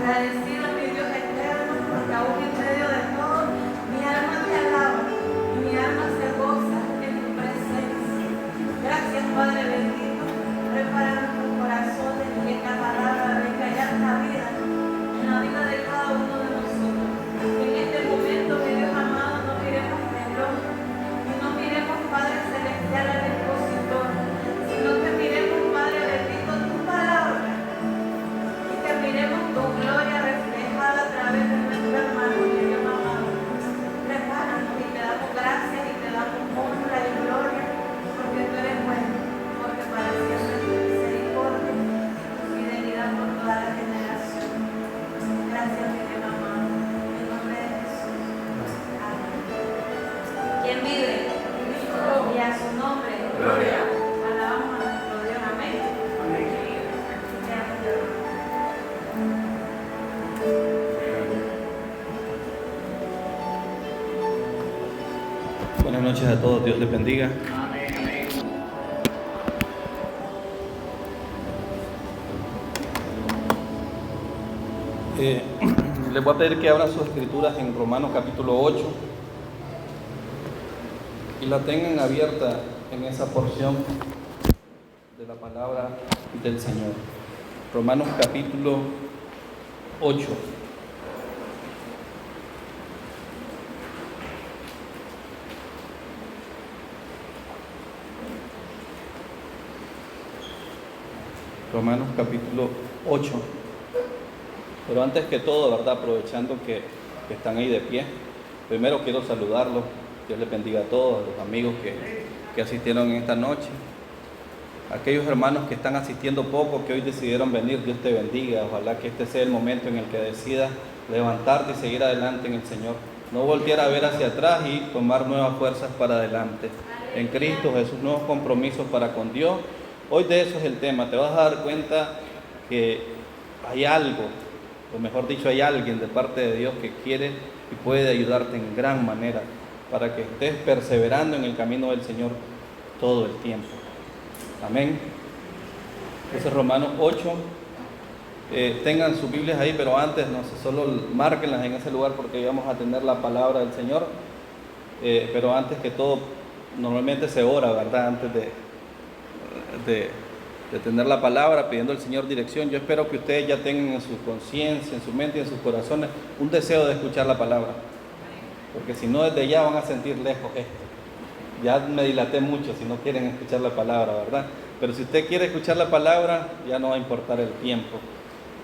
Agradecido, mi Dios eterno, porque aún en medio de todo, mi alma te alaba y mi alma se goza en tu presencia. Gracias, Padre bendito. Prepara nuestros corazones y que esta palabra venga ya en la vida de cada uno de nosotros. En este momento, mi Dios amado, no miremos reloj y no miremos, Padre celestial, al expositor, sino que miremos, Padre bendito, tu palabra y que miremos tu gloria reflejada a través de nuestro hermano, mi Dios amado. Prepáranos y te damos gracias y te damos honra y gloria, porque tú eres bueno, porque para siempre es tu misericordia, tu fidelidad por toda la generación. Gracias, mi Dios amado, en nombre de Jesús. Amén. ¿Quién vive? Y a su nombre. Gloria. Alabamos a nuestro Dios. Amén. Buenas noches a todos, Dios les bendiga. Amén, amén. Les voy a pedir que abran sus escrituras en Romanos capítulo 8 y la tengan abierta en esa porción de la palabra del Señor. Romanos capítulo 8. Romanos capítulo 8. Pero antes que todo, ¿verdad? Aprovechando que están ahí de pie, primero quiero saludarlos. Dios les bendiga a todos, a los amigos que asistieron en esta noche. Aquellos hermanos que están asistiendo poco, que hoy decidieron venir, Dios te bendiga. Ojalá que este sea el momento en el que decidas levantarte y seguir adelante en el Señor. No voltear a ver hacia atrás y tomar nuevas fuerzas para adelante. En Cristo Jesús, nuevos compromisos para con Dios. Hoy de eso es el tema. Te vas a dar cuenta que hay algo, o mejor dicho, hay alguien de parte de Dios que quiere y puede ayudarte en gran manera para que estés perseverando en el camino del Señor todo el tiempo. Amén. Ese es Romanos 8. Tengan sus Biblias ahí, pero antes, no sé, solo márquenlas en ese lugar porque vamos a tener la palabra del Señor. Pero antes que todo, normalmente se ora, ¿verdad? Antes de tener la palabra, pidiendo al Señor dirección. Yo espero que ustedes ya tengan en su conciencia, en su mente y en sus corazones un deseo de escuchar la palabra. Porque si no, desde ya van a sentir lejos esto. Ya me dilaté mucho si no quieren escuchar la palabra, ¿verdad? Pero si usted quiere escuchar la palabra, ya no va a importar el tiempo.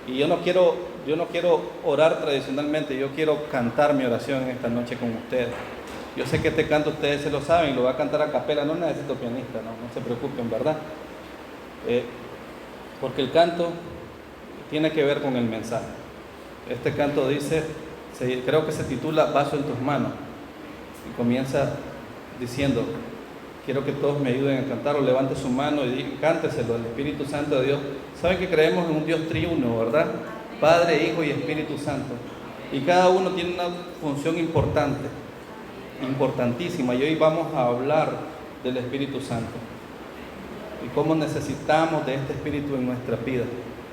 Y yo no quiero orar tradicionalmente, yo quiero cantar mi oración en esta noche con ustedes. Yo sé que este canto ustedes se lo saben, lo voy a cantar a capela, no necesito pianista, no se preocupen, ¿verdad? Porque el canto tiene que ver con el mensaje. Este canto dice, creo que se titula Vaso en tus manos, y comienza diciendo, quiero que todos me ayuden a cantarlo, levante su mano y cánteselo al Espíritu Santo de Dios. Saben que creemos en un Dios triuno, ¿verdad? Padre, Hijo y Espíritu Santo, y cada uno tiene una función importante, importantísima, y hoy vamos a hablar del Espíritu Santo y cómo necesitamos de este Espíritu en nuestra vida.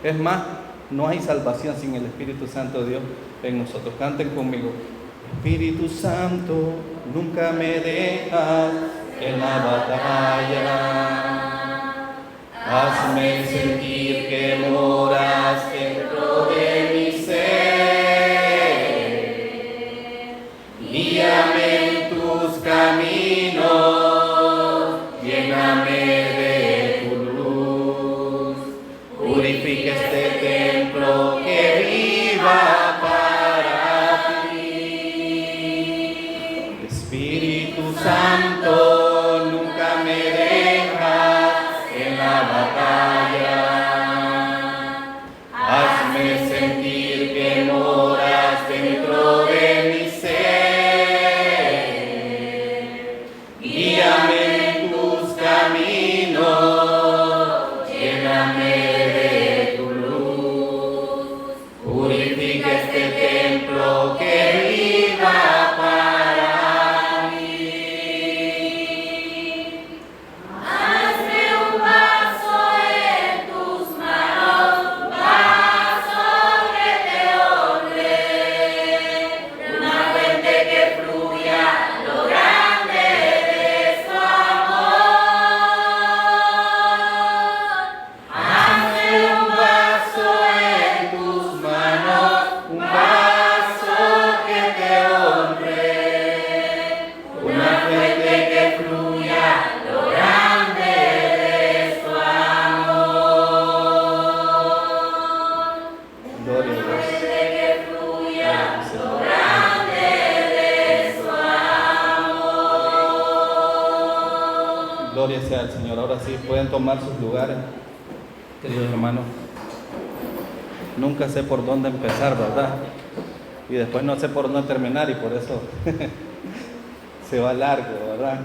Es más, no hay salvación sin el Espíritu Santo de Dios en nosotros. Canten conmigo. Espíritu Santo, nunca me dejas en la batalla. Hazme sentir que moras dentro de mi ser. Guíame en tus caminos, lléname de tu luz. Purifica este templo que viva para ti. Espíritu Santo, nunca me dejas en la batalla. Gloria a Dios. Gloria sea al Señor. Ahora sí pueden tomar sus lugares, queridos hermanos. Nunca sé por dónde empezar, ¿verdad? Y después no sé por dónde terminar y por eso se va largo, ¿verdad?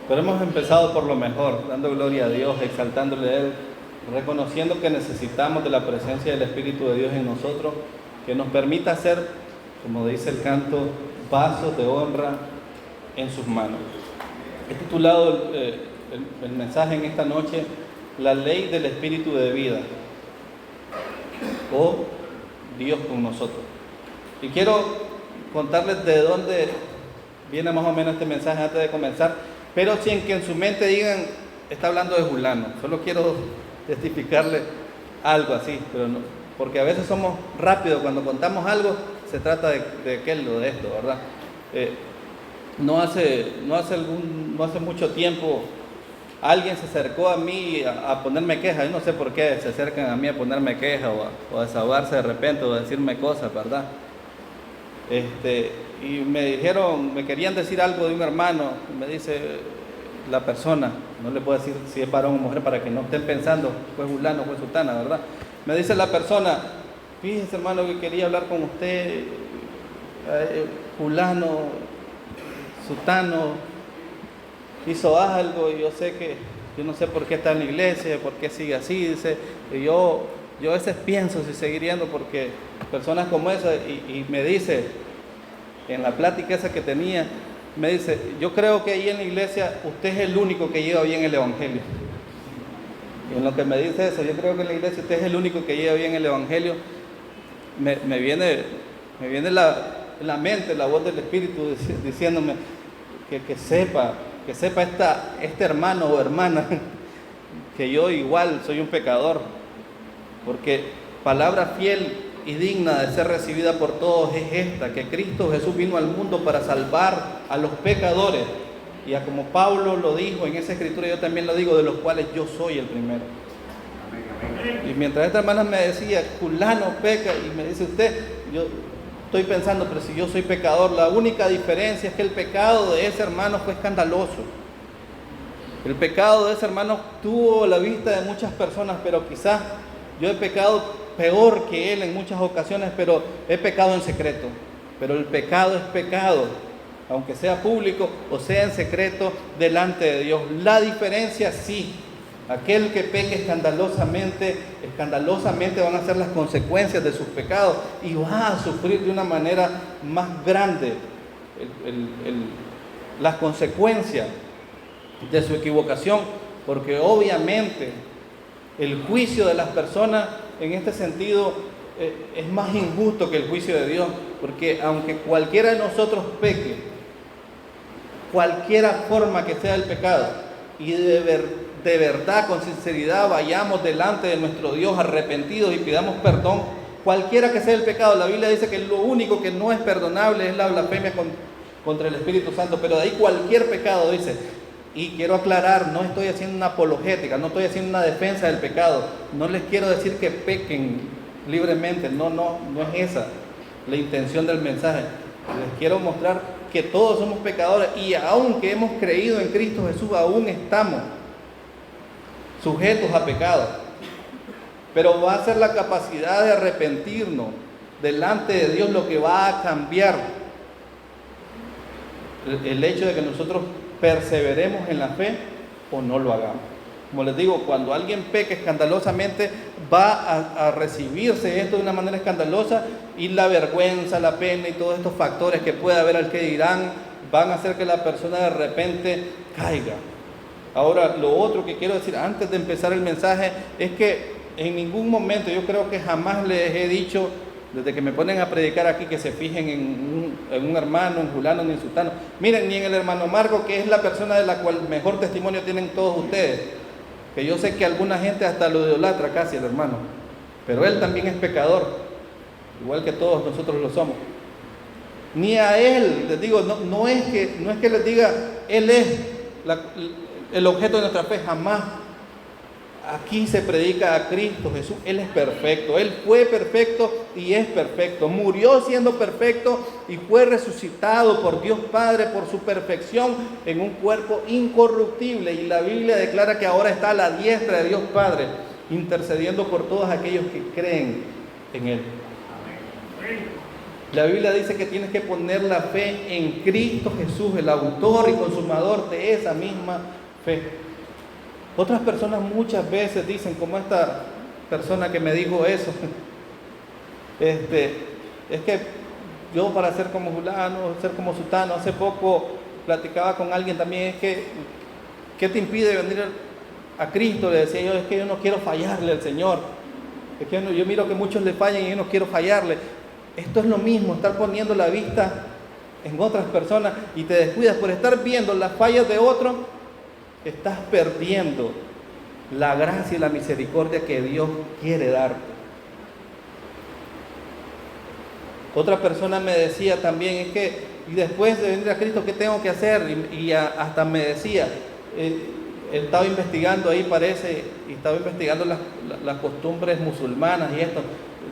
Pero hemos empezado por lo mejor, dando gloria a Dios, exaltándole a Él, reconociendo que necesitamos de la presencia del Espíritu de Dios en nosotros, que nos permita ser, como dice el canto, vasos de honra en sus manos. He titulado el mensaje en esta noche, La ley del Espíritu de vida, o Dios con nosotros. Y quiero contarles de dónde viene más o menos este mensaje antes de comenzar, pero sin que en su mente digan, está hablando de fulano. Solo quiero testificarle algo así, pero no, porque a veces somos rápidos cuando contamos algo, se trata de aquello, de esto, ¿verdad? No hace mucho tiempo alguien se acercó a mí a ponerme quejas. Yo no sé por qué se acercan a mí a ponerme quejas o a desahogarse de repente o a decirme cosas, ¿verdad? Y me querían decir algo de un hermano. Me dice la persona, no le puedo decir si es varón o mujer para que no estén pensando fue fulano, fue sultana, ¿verdad? Me dice la persona, fíjese hermano que quería hablar con usted, fulano, sultano, hizo algo y yo no sé por qué está en la iglesia, por qué sigue así, dice, y yo a veces pienso si seguir yendo porque personas como esa, y me dice, en la plática esa que tenía, me dice, yo creo que ahí en la iglesia usted es el único que lleva bien el evangelio. Y en lo que me dice eso, yo creo que en la iglesia usted es el único que lleva bien el evangelio. Me viene la mente, la voz del Espíritu diciéndome que sepa este hermano o hermana que yo igual soy un pecador, porque palabra fiel y digna de ser recibida por todos es esta, que Cristo Jesús vino al mundo para salvar a los pecadores, y como Pablo lo dijo en esa escritura, yo también lo digo, de los cuales yo soy el primero. Y mientras esta hermana me decía, fulano peca, y me dice usted, yo estoy pensando, pero si yo soy pecador, la única diferencia es que el pecado de ese hermano fue escandaloso. El pecado de ese hermano tuvo la vista de muchas personas, pero quizás yo he pecado peor que él en muchas ocasiones, pero he pecado en secreto. Pero el pecado es pecado, aunque sea público o sea en secreto delante de Dios. La diferencia sí, aquel que peque escandalosamente van a ser las consecuencias de sus pecados y va a sufrir de una manera más grande las consecuencias de su equivocación, porque obviamente el juicio de las personas en este sentido es más injusto que el juicio de Dios, porque aunque cualquiera de nosotros peque, cualquiera forma que sea el pecado, y de verdad, con sinceridad, vayamos delante de nuestro Dios arrepentidos y pidamos perdón, cualquiera que sea el pecado, la Biblia dice que lo único que no es perdonable es la blasfemia contra el Espíritu Santo, pero de ahí cualquier pecado, dice. Y quiero aclarar, no estoy haciendo una apologética, no estoy haciendo una defensa del pecado, no les quiero decir que pequen libremente, no es esa la intención del mensaje. Les quiero mostrar que todos somos pecadores y aunque hemos creído en Cristo Jesús, aún estamos sujetos a pecado. Pero va a ser la capacidad de arrepentirnos delante de Dios lo que va a cambiar el hecho de que nosotros perseveremos en la fe o no lo hagamos. Como les digo, cuando alguien peca escandalosamente, va a recibirse esto de una manera escandalosa, y la vergüenza, la pena y todos estos factores que puede haber al que dirán van a hacer que la persona de repente caiga. Ahora, lo otro que quiero decir antes de empezar el mensaje es que en ningún momento, yo creo que jamás les he dicho, desde que me ponen a predicar aquí, que se fijen en un hermano, en fulano, ni en sultano. Miren, ni en el hermano Marco, que es la persona de la cual mejor testimonio tienen todos ustedes, que yo sé que alguna gente hasta lo idolatra casi el hermano, pero él también es pecador, igual que todos nosotros lo somos. Ni a él, les digo, no es que les diga, él es el objeto de nuestra fe, jamás. aquí se predica a Cristo Jesús. Él es perfecto, Él fue perfecto y es perfecto. Murió siendo perfecto y fue resucitado por Dios Padre por su perfección en un cuerpo incorruptible. Y la Biblia declara que ahora está a la diestra de Dios Padre, intercediendo por todos aquellos que creen en Él. La Biblia dice que tienes que poner la fe en Cristo Jesús, el autor y consumador de esa misma fe. Otras personas muchas veces dicen, como esta persona que me dijo eso, es que yo para ser como fulano, ser como sutano, hace poco platicaba con alguien también, es que, ¿qué te impide venir a Cristo? Le decía yo, es que yo no quiero fallarle al Señor, es que yo miro que muchos le fallan y yo no quiero fallarle. Esto es lo mismo, estar poniendo la vista en otras personas y te descuidas por estar viendo las fallas de otro, estás perdiendo la gracia y la misericordia que Dios quiere darte. Otra persona me decía también, es que y después de venir a Cristo, ¿qué tengo que hacer? Y hasta me decía, estaba investigando ahí parece, y estaba investigando las costumbres musulmanas y esto.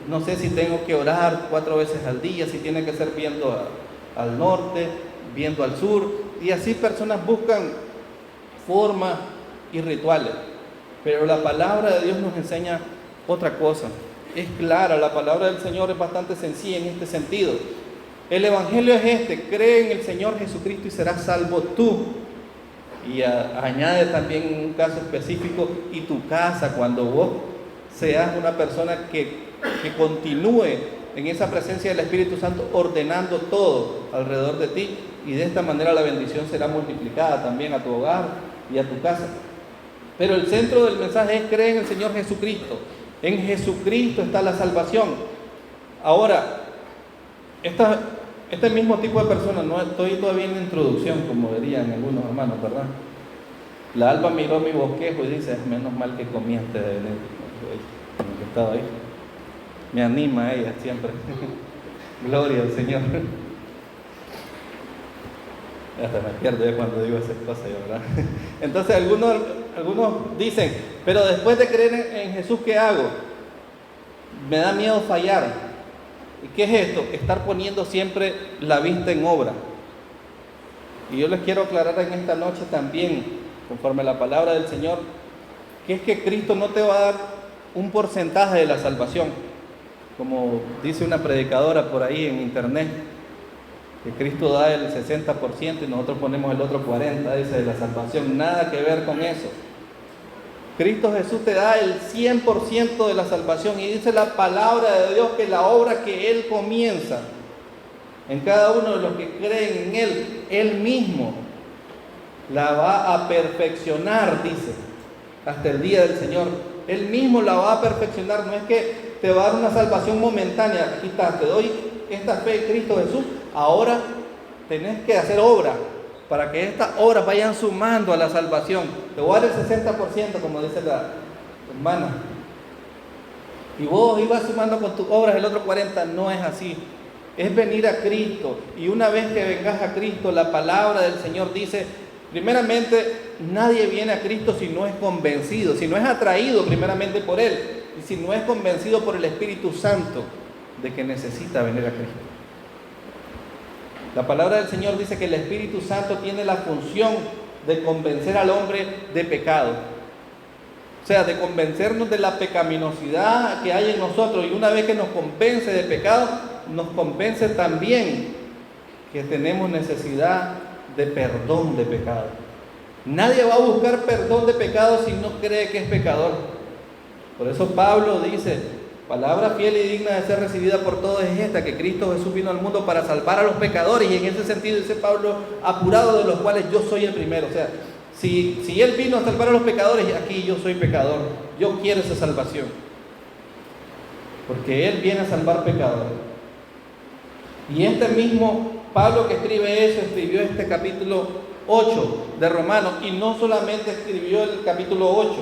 No sé si tengo que orar 4 veces al día, si tiene que ser viendo al norte, viendo al sur. Y así personas buscan formas y rituales. Pero la palabra de Dios nos enseña otra cosa. Es clara, la palabra del Señor es bastante sencilla en este sentido. El Evangelio es este: cree en el Señor Jesucristo y serás salvo tú. Y añade también un caso específico, y tu casa, cuando vos seas una persona que continúe en esa presencia del Espíritu Santo ordenando todo alrededor de ti, y de esta manera la bendición será multiplicada también a tu hogar y a tu casa. Pero el centro del mensaje es: cree en el Señor Jesucristo. En Jesucristo está la salvación. Ahora, este mismo tipo de personas, no estoy todavía en la introducción, como dirían algunos hermanos, ¿verdad? La Alba miró mi bosquejo y dice: menos mal que comí antes de venir, como que estaba ahí. Me anima a ella siempre. Gloria al Señor. Hasta me pierdo cuando digo esas cosas, ¿verdad? Entonces algunos dicen, pero después de creer en Jesús, ¿qué hago? Me da miedo fallar. ¿Y qué es esto? Estar poniendo siempre la vista en obra. Y yo les quiero aclarar en esta noche también, conforme a la palabra del Señor, que es que Cristo no te va a dar un porcentaje de la salvación, como dice una predicadora por ahí en internet, que Cristo da el 60% y nosotros ponemos el otro 40%, dice, de la salvación. Nada que ver con eso. Cristo Jesús te da el 100% de la salvación, y dice la palabra de Dios que la obra que Él comienza en cada uno de los que creen en Él, Él mismo la va a perfeccionar, dice, hasta el día del Señor. Él mismo la va a perfeccionar. No es que te va a dar una salvación momentánea. Aquí está, te doy esta fe en Cristo Jesús. Ahora tenés que hacer obra para que estas obras vayan sumando a la salvación. Te voy a dar el 60%, como dice la hermana, y vos ibas sumando con tus obras el otro 40%. No es así. Es venir a Cristo, y una vez que vengas a Cristo, la palabra del Señor dice, primeramente, nadie viene a Cristo si no es convencido, si no es atraído primeramente por Él, y si no es convencido por el Espíritu Santo de que necesita venir a Cristo. La palabra del Señor dice que el Espíritu Santo tiene la función de convencer al hombre de pecado. O sea, de convencernos de la pecaminosidad que hay en nosotros. Y una vez que nos convence de pecado, nos convence también que tenemos necesidad de perdón de pecado. Nadie va a buscar perdón de pecado si no cree que es pecador. Por eso Pablo dice: palabra fiel y digna de ser recibida por todos es esta, que Cristo Jesús vino al mundo para salvar a los pecadores. Y en ese sentido dice Pablo: apurado, de los cuales yo soy el primero. O sea, si Él vino a salvar a los pecadores, aquí yo soy pecador. Yo quiero esa salvación, porque Él viene a salvar pecadores. Y este mismo Pablo que escribe eso, escribió este capítulo 8 de Romanos, y no solamente escribió el capítulo 8.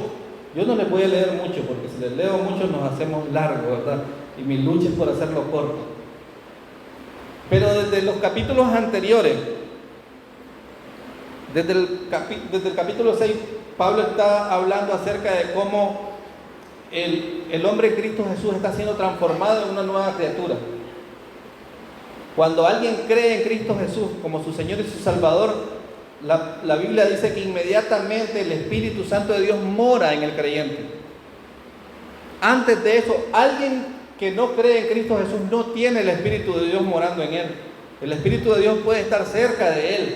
Yo no les voy a leer mucho, porque si les leo mucho nos hacemos largos, ¿verdad? Y mi lucha es por hacerlo corto. Pero desde los capítulos anteriores, desde el capítulo 6 Pablo está hablando acerca de cómo el hombre en Cristo Jesús está siendo transformado en una nueva criatura. Cuando alguien cree en Cristo Jesús como su Señor y su Salvador, la Biblia dice que inmediatamente el Espíritu Santo de Dios mora en el creyente. Antes de eso, alguien que no cree en Cristo Jesús no tiene el Espíritu de Dios morando en él. El Espíritu de Dios puede estar cerca de él,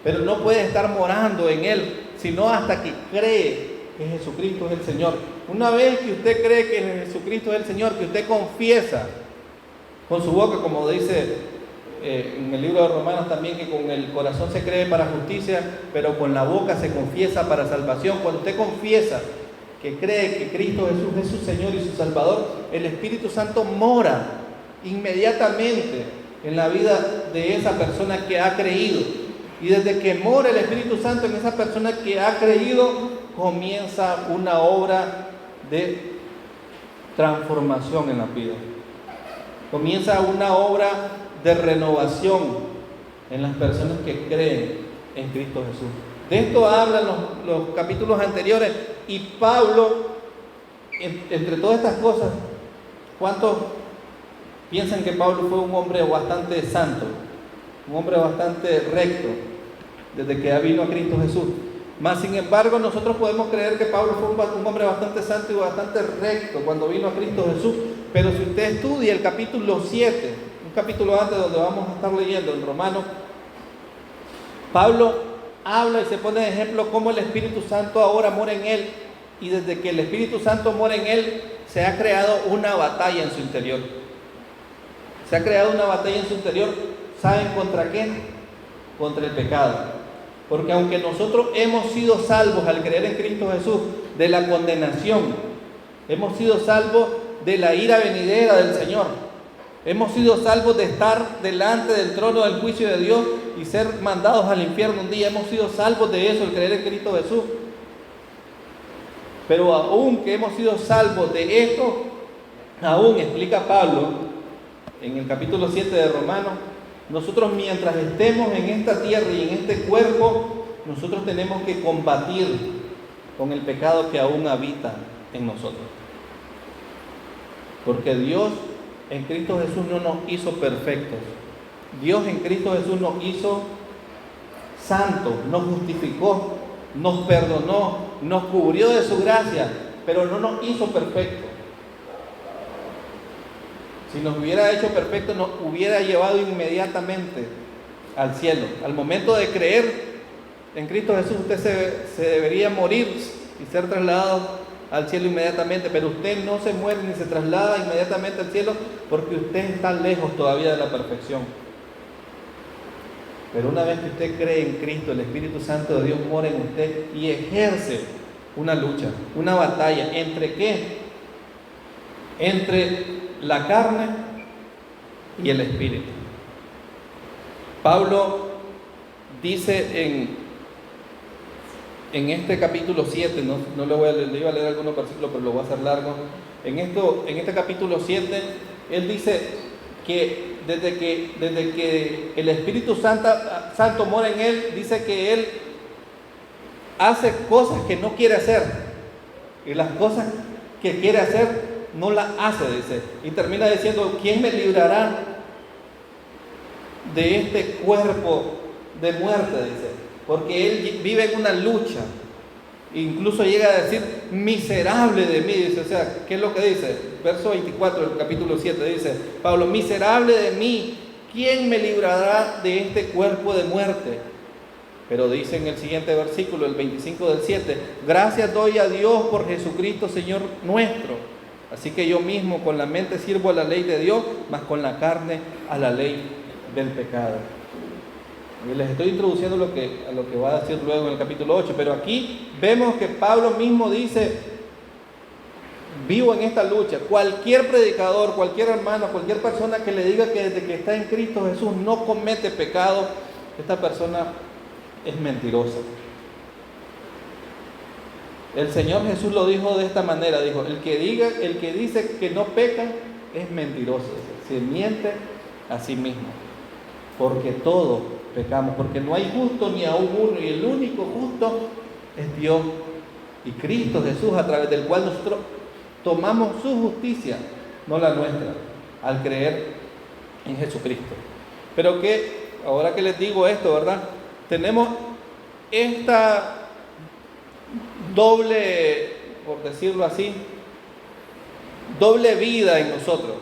pero no puede estar morando en él, sino hasta que cree que Jesucristo es el Señor. Una vez que usted cree que Jesucristo es el Señor, que usted confiesa con su boca, como dice en el libro de Romanos también, que con el corazón se cree para justicia, pero con la boca se confiesa para salvación. Cuando usted confiesa que cree que Cristo Jesús es su Señor y su Salvador, el Espíritu Santo mora inmediatamente en la vida de esa persona que ha creído. Y desde que mora el Espíritu Santo en esa persona que ha creído, comienza una obra de transformación en la vida. Comienza una obra de renovación en las personas que creen en Cristo Jesús. De esto hablan los capítulos anteriores. Y Pablo, entre todas estas cosas, ¿cuántos piensan que Pablo fue un hombre bastante santo, un hombre bastante recto, desde que vino a Cristo Jesús? Mas, sin embargo, nosotros podemos creer que Pablo fue un hombre bastante santo y bastante recto cuando vino a Cristo Jesús. Pero si usted estudia el capítulo 7, un capítulo antes donde vamos a estar leyendo en Romanos, Pablo habla y se pone de ejemplo cómo el Espíritu Santo ahora mora en él, y desde que el Espíritu Santo mora en él, se ha creado una batalla en su interior. Se ha creado una batalla en su interior. ¿Saben contra qué? Contra el pecado. Porque aunque nosotros hemos sido salvos al creer en Cristo Jesús de la condenación, hemos sido salvos de la ira venidera del Señor, hemos sido salvos de estar delante del trono del juicio de Dios y ser mandados al infierno un día. Hemos sido salvos de eso al creer en Cristo Jesús. Pero aún que hemos sido salvos de esto, aún explica Pablo en el capítulo 7 de Romanos, nosotros mientras estemos en esta tierra y en este cuerpo, nosotros tenemos que combatir con el pecado que aún habita en nosotros. Porque Dios en Cristo Jesús no nos hizo perfectos. Dios en Cristo Jesús nos hizo santos, nos justificó, nos perdonó, nos cubrió de su gracia, pero no nos hizo perfectos. Si nos hubiera hecho perfectos, nos hubiera llevado inmediatamente al cielo. Al momento de creer en Cristo Jesús, usted se debería morir y ser trasladado al cielo inmediatamente, pero usted no se muere ni se traslada inmediatamente al cielo porque usted está lejos todavía de la perfección. Pero una vez que usted cree en Cristo, el Espíritu Santo de Dios mora en usted y ejerce una lucha, una batalla. ¿Entre qué? Entre la carne y el Espíritu. Pablo dice en este capítulo 7, no le iba a leer algunos versículos, pero lo voy a hacer largo. En este capítulo 7, él dice que desde que el Espíritu Santo mora en él, dice que él hace cosas que no quiere hacer, y las cosas que quiere hacer no las hace, dice, y termina diciendo: ¿quién me librará de este cuerpo de muerte? Dice, porque él vive en una lucha. Incluso llega a decir: miserable de mí, dice. O sea, ¿qué es lo que dice? Verso 24 del capítulo 7 dice Pablo: miserable de mí, ¿quién me librará de este cuerpo de muerte? Pero dice en el siguiente versículo, el 25 del 7: gracias doy a Dios por Jesucristo Señor nuestro. Así que yo mismo con la mente sirvo a la ley de Dios, mas con la carne a la ley del pecado. Y les estoy introduciendo a lo que va a decir luego en el capítulo 8, pero aquí vemos que Pablo mismo dice: vivo en esta lucha. Cualquier predicador, cualquier hermano, cualquier persona que le diga que desde que está en Cristo Jesús no comete pecado, esta persona es mentirosa. El Señor Jesús lo dijo de esta manera, dijo: el que dice que no peca es mentiroso, se miente a sí mismo, porque todos pecamos, porque no hay justo ni aún uno, y el único justo es Dios y Cristo Jesús, a través del cual nosotros tomamos su justicia, no la nuestra, al creer en Jesucristo. Pero que, ahora que les digo esto, ¿verdad? Tenemos esta doble, por decirlo así, doble vida en nosotros.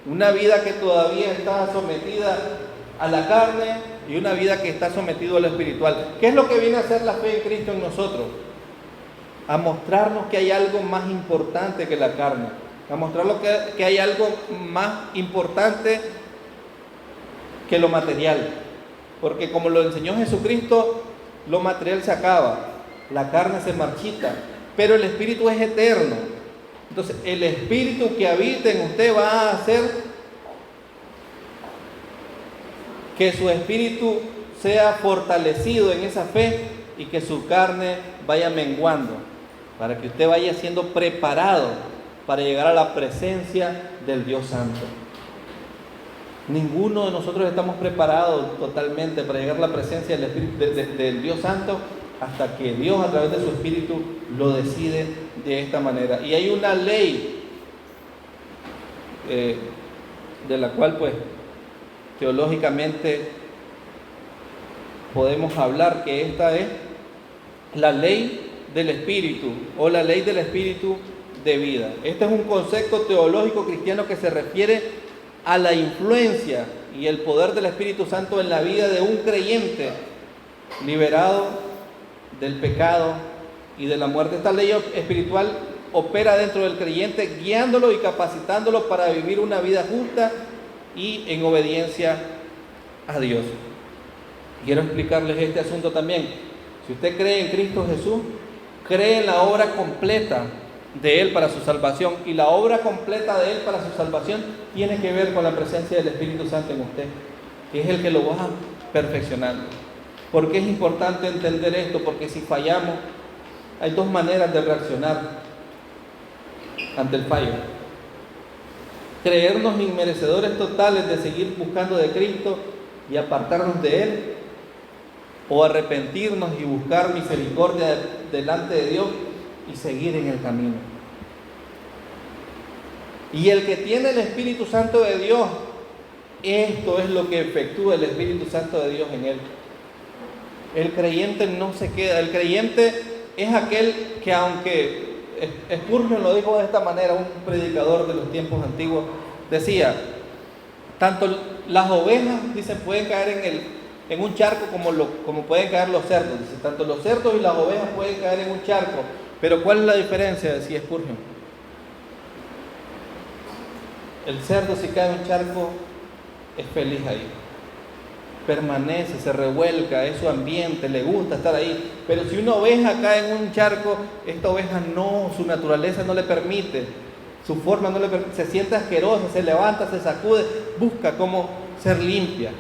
Una vida que todavía está sometida a la carne y una vida que está sometida a lo espiritual. ¿Qué es lo que viene a hacer la fe en Cristo en nosotros? A mostrarnos que hay algo más importante que la carne. A mostrarnos que hay algo más importante que lo material. Porque como lo enseñó Jesucristo, lo material se acaba, la carne se marchita, pero el espíritu es eterno. Entonces, el espíritu que habita en usted va a hacer que su espíritu sea fortalecido en esa fe y que su carne vaya menguando, para que usted vaya siendo preparado para llegar a la presencia del Dios Santo. Ninguno de nosotros estamos preparados totalmente para llegar a la presencia del Espíritu, del Dios Santo, hasta que Dios a través de su Espíritu lo decide de esta manera. Y hay una ley de la cual pues teológicamente podemos hablar, que esta es la ley del Espíritu o la ley del Espíritu de vida. Este es un concepto teológico cristiano que se refiere a la influencia y el poder del Espíritu Santo en la vida de un creyente liberado del pecado y de la muerte. Esta ley espiritual opera dentro del creyente, guiándolo y capacitándolo para vivir una vida justa y en obediencia a Dios. Quiero explicarles este asunto también. Si usted cree en Cristo Jesús, cree en la obra completa de Él para su salvación, y la obra completa de Él para su salvación tiene que ver con la presencia del Espíritu Santo en usted, que es el que lo va perfeccionando. ¿Por qué es importante entender esto? Porque si fallamos, hay dos maneras de reaccionar ante el fallo: creernos inmerecedores totales de seguir buscando de Cristo y apartarnos de Él, o arrepentirnos y buscar misericordia delante de Dios y seguir en el camino. Y el que tiene el Espíritu Santo de Dios, esto es lo que efectúa el Espíritu Santo de Dios en él. El creyente no se queda. El creyente es aquel que, aunque Spurgeon lo dijo de esta manera, un predicador de los tiempos antiguos, decía, tanto las ovejas, dice, pueden caer en un charco como pueden caer los cerdos. Dice, tanto los cerdos y las ovejas pueden caer en un charco. Pero ¿cuál es la diferencia? Decía Spurgeon. El cerdo, si cae en un charco, es feliz ahí. Permanece, se revuelca, es su ambiente, le gusta estar ahí. Pero si una oveja cae en un charco, esta oveja no, su naturaleza no le permite, su forma no le permite, se siente asquerosa, se levanta, se sacude, busca cómo ser limpia.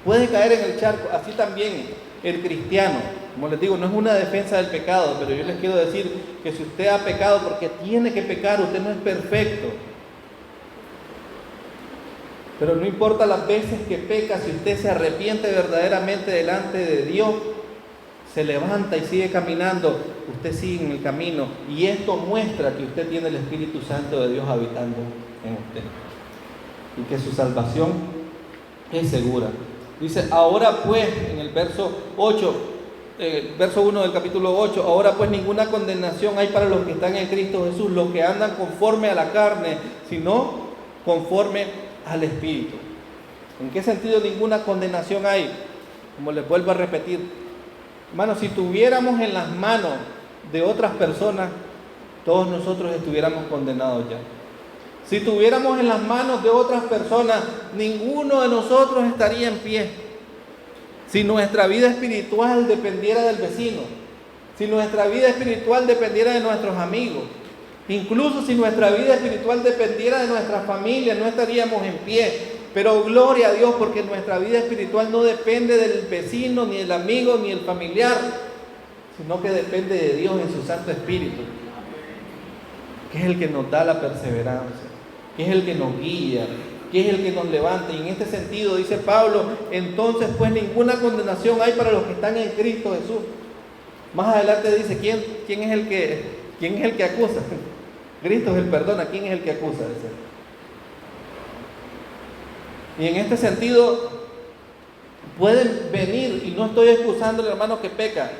Puede caer en el charco. Así también el cristiano, como les digo, no es una defensa del pecado, pero yo les quiero decir que si usted ha pecado, porque tiene que pecar, usted no es perfecto. Pero no importa las veces que peca, si usted se arrepiente verdaderamente delante de Dios, se levanta y sigue caminando, usted sigue en el camino. Y esto muestra que usted tiene el Espíritu Santo de Dios habitando en usted. Y que su salvación es segura. Dice, ahora pues, en el verso 8, verso 1 del capítulo 8, ahora pues ninguna condenación hay para los que están en Cristo Jesús, los que andan conforme a la carne, sino conforme al Espíritu. ¿En qué sentido ninguna condenación hay? Como les vuelvo a repetir, hermanos, si tuviéramos en las manos de otras personas, todos nosotros estuviéramos condenados ya. Si tuviéramos en las manos de otras personas, ninguno de nosotros estaría en pie. Si nuestra vida espiritual dependiera del vecino, si nuestra vida espiritual dependiera de nuestros amigos, incluso si nuestra vida espiritual dependiera de nuestra familia, no estaríamos en pie. Pero gloria a Dios, porque nuestra vida espiritual no depende del vecino, ni del amigo, ni del familiar, sino que depende de Dios en su Santo Espíritu, que es el que nos da la perseverancia, que es el que nos guía, que es el que nos levanta. Y en este sentido dice Pablo, entonces pues ninguna condenación hay para los que están en Cristo Jesús. Más adelante dice, ¿quién es el que ¿Quién es el que acusa? Cristo es el perdona. ¿Quién es el que acusa? Y en este sentido, pueden venir, y no estoy excusando al hermano que peca,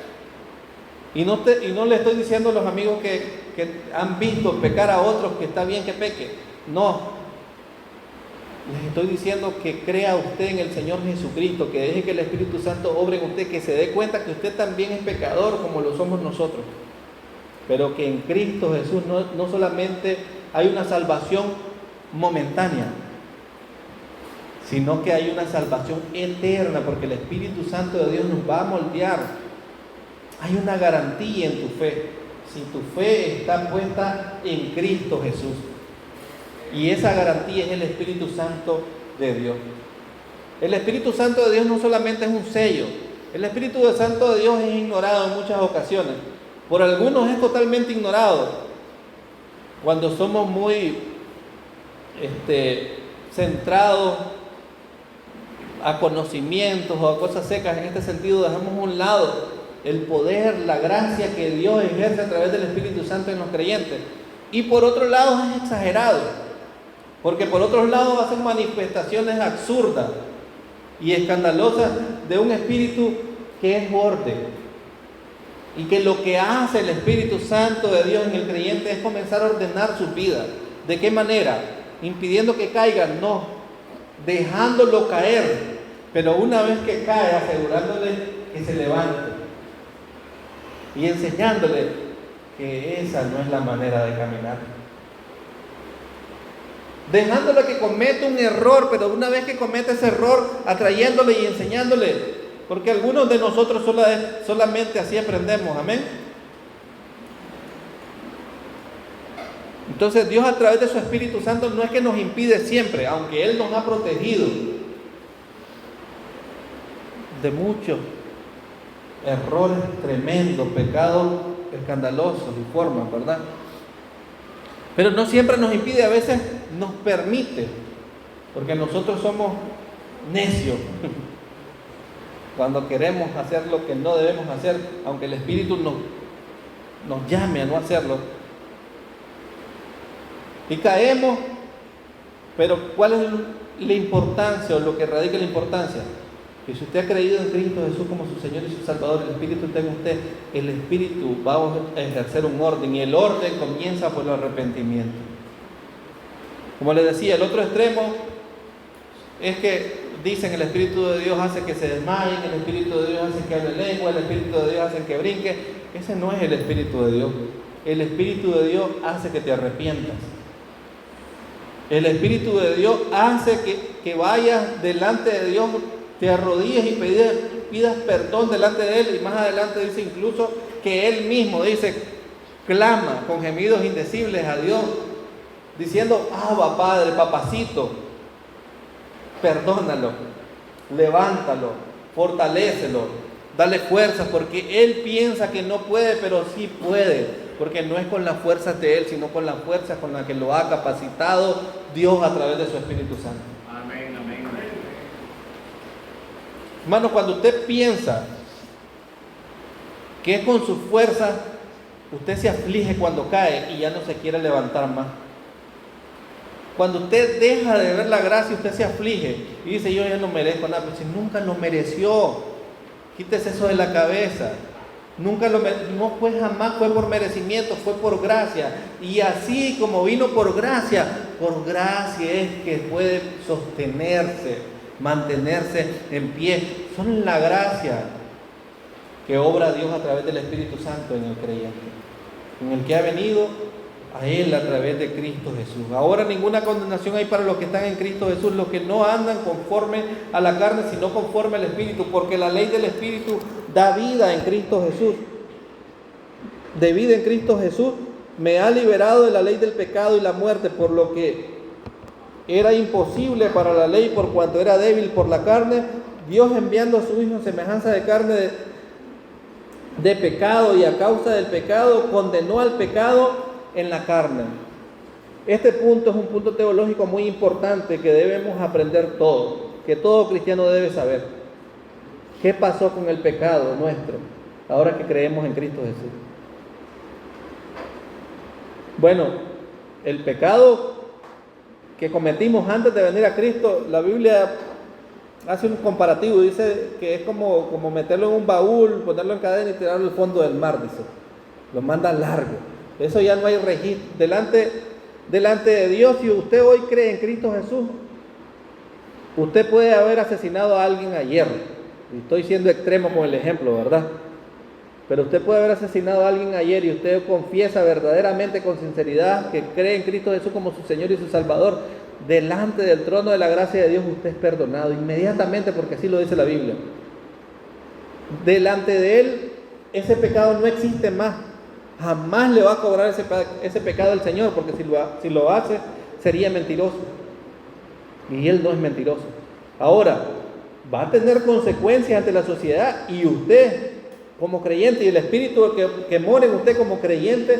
y no le estoy diciendo a los amigos que han visto pecar a otros que está bien que peque. No. Les estoy diciendo que crea usted en el Señor Jesucristo, que deje que el Espíritu Santo obre en usted, que se dé cuenta que usted también es pecador como lo somos nosotros, pero que en Cristo Jesús no solamente hay una salvación momentánea, sino que hay una salvación eterna, porque el Espíritu Santo de Dios nos va a moldear. Hay una garantía en tu fe, si tu fe está puesta en Cristo Jesús. Y esa garantía es el Espíritu Santo de Dios. El Espíritu Santo de Dios no solamente es un sello. El Espíritu Santo de Dios es ignorado en muchas ocasiones. Por algunos es totalmente ignorado. Cuando somos muy centrados a conocimientos o a cosas secas, en este sentido dejamos a un lado el poder, la gracia que Dios ejerce a través del Espíritu Santo en los creyentes. Y por otro lado es exagerado. Porque por otro lado hacen manifestaciones absurdas y escandalosas de un espíritu que es borde. Y que lo que hace el Espíritu Santo de Dios en el creyente es comenzar a ordenar su vida. ¿De qué manera? Impidiendo que caigan, no. Dejándolo caer. Pero una vez que cae, asegurándole que se levante. Y enseñándole que esa no es la manera de caminar. Dejándole que cometa un error, pero una vez que cometa ese error, atrayéndole y enseñándole, porque algunos de nosotros solamente así aprendemos, amén. Entonces Dios a través de su Espíritu Santo no es que nos impide siempre, aunque Él nos ha protegido de muchos errores tremendos, pecados escandalosos y formas, ¿verdad? Pero no siempre nos impide, a veces nos permite, porque nosotros somos necios cuando queremos hacer lo que no debemos hacer, aunque el Espíritu nos llame a no hacerlo. Y caemos, pero ¿cuál es la importancia o lo que radica la importancia? Que si usted ha creído en Cristo Jesús como su Señor y su Salvador, el Espíritu está en usted, el Espíritu va a ejercer un orden, y el orden comienza por el arrepentimiento. Como les decía, el otro extremo es que dicen el Espíritu de Dios hace que se desmayen, el Espíritu de Dios hace que hable lengua, el Espíritu de Dios hace que brinque. Ese no es el Espíritu de Dios. El Espíritu de Dios hace que te arrepientas. El Espíritu de Dios hace que vayas delante de Dios, te arrodilles y pidas perdón delante de Él. Y más adelante dice incluso que Él mismo clama con gemidos indecibles a Dios, diciendo: Abba, Padre, papacito, perdónalo, levántalo, fortalécelo, dale fuerzas, porque Él piensa que no puede, pero sí puede, porque no es con las fuerzas de Él, sino con las fuerzas con las que lo ha capacitado Dios a través de su Espíritu Santo. Amén, amén. Hermano, cuando usted piensa que es con su fuerza, usted se aflige cuando cae y ya no se quiere levantar más. Cuando usted deja de ver la gracia, usted se aflige y dice: yo ya no merezco nada. Pero si nunca lo mereció, quítese eso de la cabeza. No fue jamás, fue por merecimiento, fue por gracia. Y así como vino por gracia es que puede sostenerse, mantenerse en pie. Son la gracia que obra Dios a través del Espíritu Santo en el creyente, en el que ha venido a Él a través de Cristo Jesús. Ahora ninguna condenación hay para los que están en Cristo Jesús, los que no andan conforme a la carne, sino conforme al Espíritu, porque la ley del Espíritu da vida en Cristo Jesús. De vida en Cristo Jesús me ha liberado de la ley del pecado y la muerte, por lo que era imposible para la ley, por cuanto era débil por la carne. Dios, enviando a su Hijo en semejanza de carne de pecado, y a causa del pecado condenó al pecado en la carne. Este punto es un punto teológico muy importante que debemos aprender todos, que todo cristiano debe saber. ¿Qué pasó con el pecado nuestro ahora que creemos en Cristo Jesús? Bueno, el pecado que cometimos antes de venir a Cristo, la Biblia hace un comparativo, dice que es como meterlo en un baúl, ponerlo en cadena y tirarlo al fondo del mar, dice. Lo manda largo. Eso ya no hay registro. Delante de Dios, si usted hoy cree en Cristo Jesús, usted puede haber asesinado a alguien ayer. Y estoy siendo extremo con el ejemplo, ¿verdad? Pero usted puede haber asesinado a alguien ayer y usted confiesa verdaderamente con sinceridad que cree en Cristo Jesús como su Señor y su Salvador. Delante del trono de la gracia de Dios usted es perdonado inmediatamente, porque así lo dice la Biblia. Delante de Él ese pecado no existe más. Jamás le va a cobrar ese pecado al Señor, porque si lo hace sería mentiroso. Y Él no es mentiroso. Ahora, va a tener consecuencias ante la sociedad, y usted como creyente y el Espíritu que mora en usted como creyente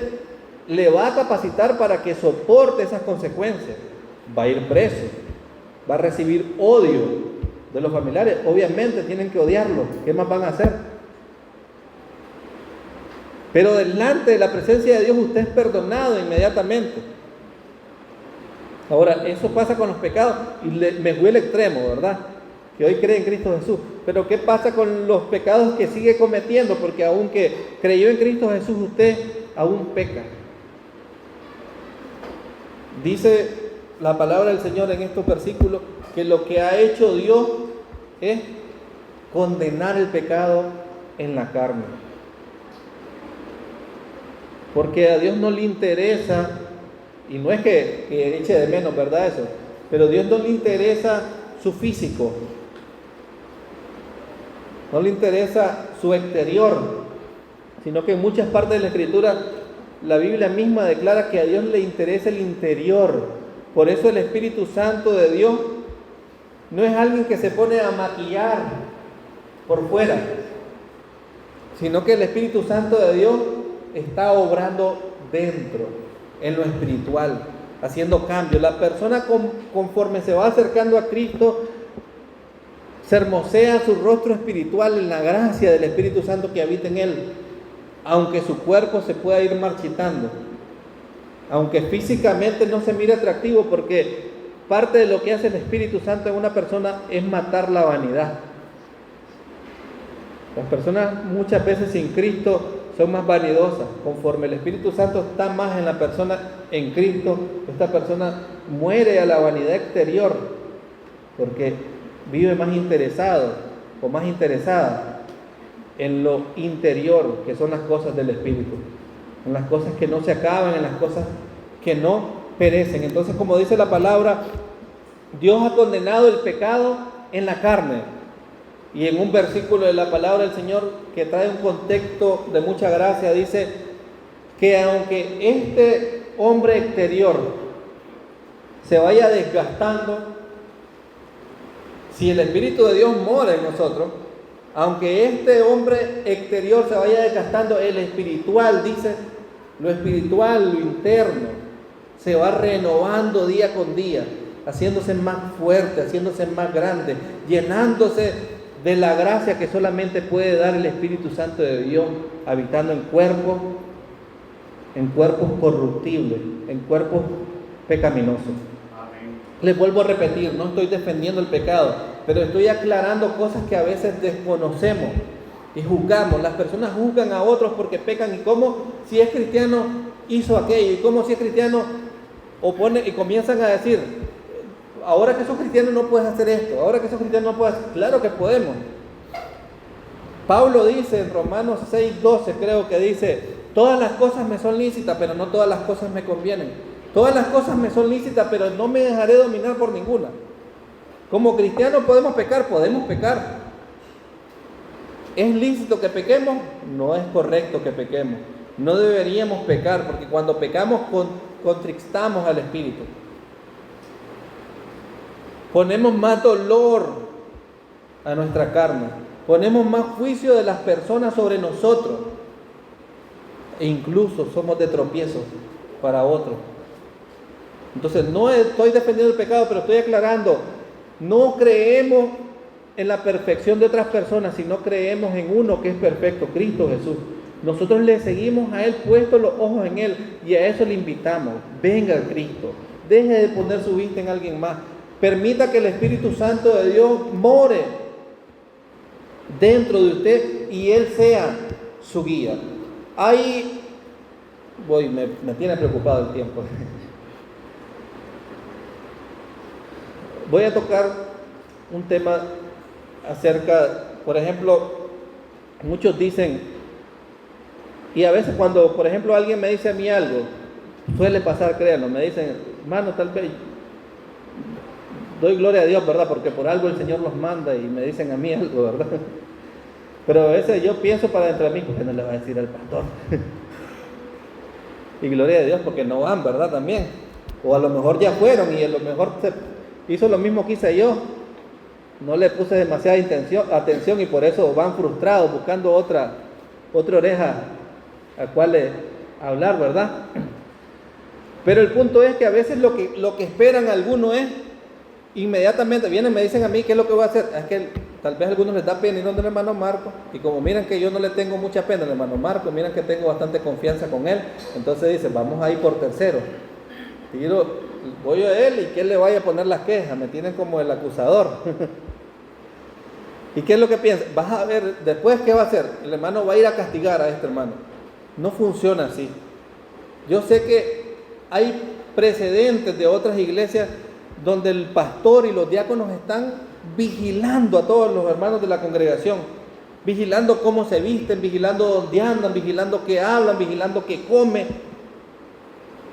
le va a capacitar para que soporte esas consecuencias. Va a ir preso, va a recibir odio de los familiares. Obviamente tienen que odiarlo. ¿Qué más van a hacer? Pero delante de la presencia de Dios usted es perdonado inmediatamente. Ahora, eso pasa con los pecados y me fui al extremo, ¿verdad? Que hoy cree en Cristo Jesús. Pero ¿qué pasa con los pecados que sigue cometiendo? Porque aunque creyó en Cristo Jesús, usted aún peca. Dice la palabra del Señor en estos versículos que lo que ha hecho Dios es condenar el pecado en la carne. Porque a Dios no le interesa, y no es que eche de menos, ¿verdad? Eso, pero a Dios no le interesa su físico, no le interesa su exterior, sino que en muchas partes de la Escritura la Biblia misma declara que a Dios le interesa el interior. Por eso el Espíritu Santo de Dios no es alguien que se pone a maquillar por fuera, sino que el Espíritu Santo de Dios está obrando dentro, en lo espiritual, haciendo cambios. La persona conforme se va acercando a Cristo, se hermosea su rostro espiritual en la gracia del Espíritu Santo que habita en él, aunque su cuerpo se pueda ir marchitando, aunque físicamente no se mire atractivo, porque parte de lo que hace el Espíritu Santo en una persona es matar la vanidad. Las personas muchas veces sin Cristo son más vanidosas. Conforme el Espíritu Santo está más en la persona en Cristo, esta persona muere a la vanidad exterior, porque vive más interesado o más interesada en lo interior, que son las cosas del Espíritu, en las cosas que no se acaban, en las cosas que no perecen. Entonces, como dice la palabra, Dios ha condenado el pecado en la carne. Y en un versículo de la palabra del Señor que trae un contexto de mucha gracia, dice que aunque este hombre exterior se vaya desgastando, si el Espíritu de Dios mora en nosotros, aunque este hombre exterior se vaya desgastando, el espiritual, dice, lo espiritual, lo interno, se va renovando día con día, haciéndose más fuerte, haciéndose más grande, llenándose de la gracia que solamente puede dar el Espíritu Santo de Dios, habitando en cuerpos corruptibles, en cuerpos pecaminosos. Amén. Les vuelvo a repetir, no estoy defendiendo el pecado, pero estoy aclarando cosas que a veces desconocemos y juzgamos. Las personas juzgan a otros porque pecan, y cómo si es cristiano hizo aquello, y cómo si es cristiano opone, y comienzan a decir: ahora que sos cristiano no puedes hacer esto, ahora que sos cristiano no puedes. Claro que podemos. Pablo dice en Romanos 6:12, creo que dice: todas las cosas me son lícitas, pero no todas las cosas me convienen. Todas las cosas me son lícitas, pero no me dejaré dominar por ninguna. Como cristianos podemos pecar. ¿Es lícito que pequemos? No es correcto que pequemos. No deberíamos pecar, porque cuando pecamos contristamos al Espíritu. Ponemos más dolor a nuestra carne, ponemos más juicio de las personas sobre nosotros, e incluso somos de tropiezo para otros. Entonces, no estoy defendiendo el pecado, pero estoy aclarando: no creemos en la perfección de otras personas, sino creemos en uno que es perfecto, Cristo Jesús. Nosotros le seguimos a Él, puestos los ojos en Él, y a eso le invitamos. Venga a Cristo, deje de poner su vista en alguien más, permita que el Espíritu Santo de Dios more dentro de usted y Él sea su guía. Ahí me tiene preocupado el tiempo. Voy a tocar un tema acerca, por ejemplo, muchos dicen, y a veces cuando, por ejemplo, alguien me dice a mí algo, suele pasar, créanlo, me dicen, hermano, tal vez, doy gloria a Dios, ¿verdad? Porque por algo el Señor los manda y me dicen a mí algo, ¿verdad? Pero a veces yo pienso para dentro de mí, ¿por qué no le va a decir al pastor? Y gloria a Dios porque no van, ¿verdad? También. O a lo mejor ya fueron y a lo mejor se hizo lo mismo que hice yo. No le puse demasiada atención y por eso van frustrados buscando otra oreja a cual hablar, ¿verdad? Pero el punto es que a veces lo que esperan algunos es inmediatamente, vienen y me dicen a mí qué es lo que voy a hacer. Es que tal vez a algunos les da pena ir donde el hermano Marco, y como miran que yo no le tengo mucha pena al hermano Marco, miran que tengo bastante confianza con él, entonces dicen, vamos a ir por tercero. Voy a él y que él le vaya a poner las quejas, me tienen como el acusador. ¿Y qué es lo que piensa? Vas a ver, después, ¿qué va a hacer? El hermano va a ir a castigar a este hermano. No funciona así. Yo sé que hay precedentes de otras iglesias donde el pastor y los diáconos están vigilando a todos los hermanos de la congregación, vigilando cómo se visten, vigilando dónde andan, vigilando qué hablan, vigilando qué comen,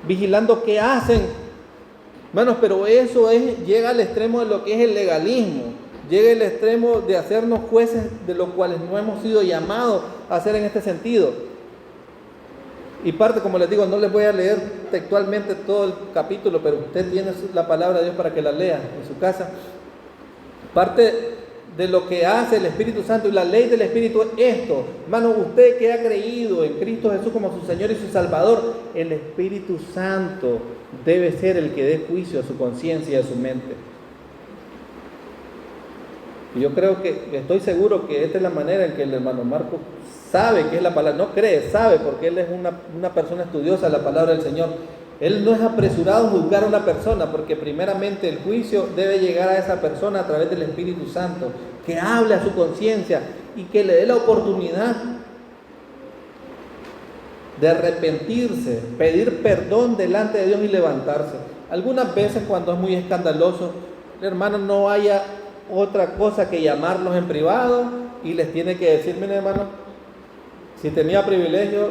vigilando qué hacen. Hermanos, pero eso llega al extremo de lo que es el legalismo, llega al extremo de hacernos jueces de los cuales no hemos sido llamados a hacer en este sentido. Y parte, como les digo, no les voy a leer textualmente todo el capítulo, pero usted tiene la palabra de Dios para que la lea en su casa. Parte de lo que hace el Espíritu Santo y la ley del Espíritu es esto. Hermano, usted que ha creído en Cristo Jesús como su Señor y su Salvador, el Espíritu Santo debe ser el que dé juicio a su conciencia y a su mente. Y yo creo que, estoy seguro que esta es la manera en que el hermano Marco sabe que es la palabra, no cree, sabe, porque él es una persona estudiosa de la palabra del Señor. Él no es apresurado a juzgar a una persona, porque primeramente el juicio debe llegar a esa persona a través del Espíritu Santo, que hable a su conciencia y que le dé la oportunidad de arrepentirse, pedir perdón delante de Dios y levantarse. Algunas veces cuando es muy escandaloso, hermano, no haya otra cosa que llamarlos en privado y les tiene que decir, mire hermano, si tenía privilegio,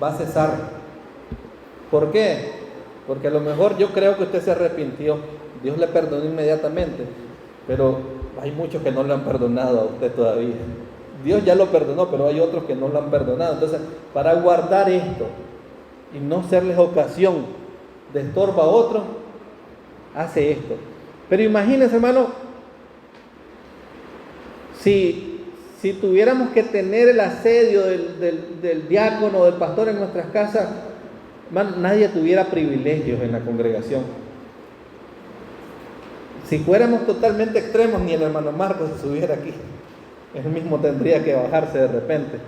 va a cesar. ¿Por qué? Porque a lo mejor yo creo que usted se arrepintió, Dios le perdonó inmediatamente, pero hay muchos que no le han perdonado a usted todavía. Dios ya lo perdonó, pero hay otros que no lo han perdonado. Entonces, para guardar esto y no serles ocasión de estorbo a otros, hace esto. Pero imagínense, hermano, si tuviéramos que tener el asedio del diácono o del pastor en nuestras casas, hermano, nadie tuviera privilegios en la congregación. Si fuéramos totalmente extremos, ni el hermano Marcos se subiera aquí. Él mismo tendría que bajarse de repente.